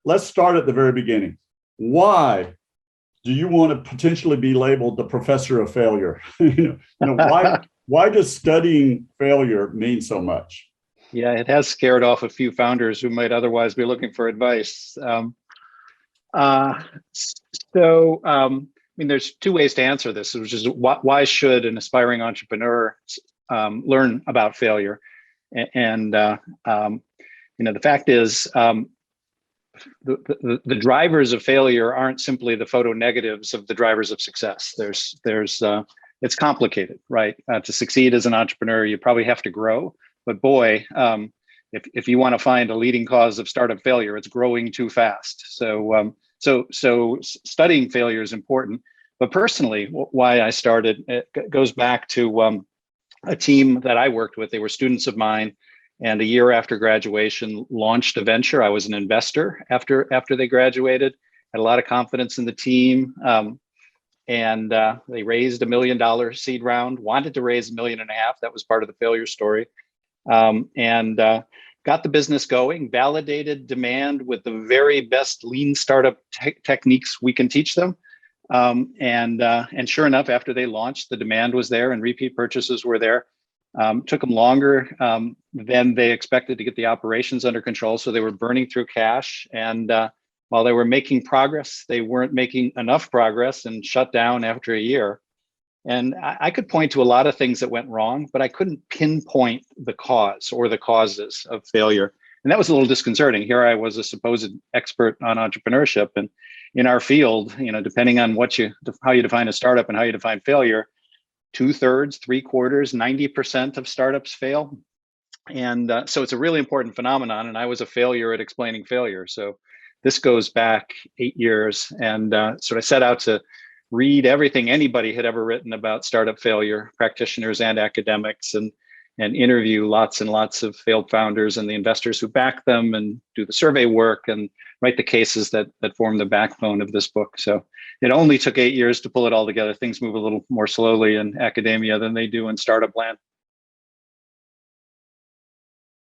let's start at the very beginning. Why do you want to potentially be labeled the professor of failure? Why does studying failure mean so much? Yeah, it has scared off a few founders who might otherwise be looking for advice. There's two ways to answer this, which is why should an aspiring entrepreneur learn about failure? The fact is, the drivers of failure aren't simply the photo negatives of the drivers of success. It's complicated, right? To succeed as an entrepreneur, you probably have to grow. But boy, if you want to find a leading cause of startup failure, it's growing too fast. So studying failure is important. But personally, why I started, it goes back to a team that I worked with. They were students of mine, and a year after graduation, launched a venture. I was an investor after they graduated. Had a lot of confidence in the team, and they raised $1 million seed round. Wanted to raise $1.5 million. That was part of the failure story, and got the business going. Validated demand with the very best lean startup techniques we can teach them. And sure enough, after they launched, the demand was there and repeat purchases were there. Took them longer than they expected to get the operations under control. So they were burning through cash. And while they were making progress, they weren't making enough progress and shut down after a year. And I could point to a lot of things that went wrong, but I couldn't pinpoint the cause or the causes of failure. And that was a little disconcerting. Here I was, a supposed expert on entrepreneurship. And in our field, depending on how you define a startup and how you define failure, 2/3, 3/4, 90% of startups fail. And so it's a really important phenomenon. And I was a failure at explaining failure. So this goes back 8 years. And so I set out to read everything anybody had ever written about startup failure, practitioners and academics, and interview lots and lots of failed founders and the investors who back them, and do the survey work and write the cases that form the backbone of this book. So it only took 8 years to pull it all together. Things move a little more slowly in academia than they do in startup land.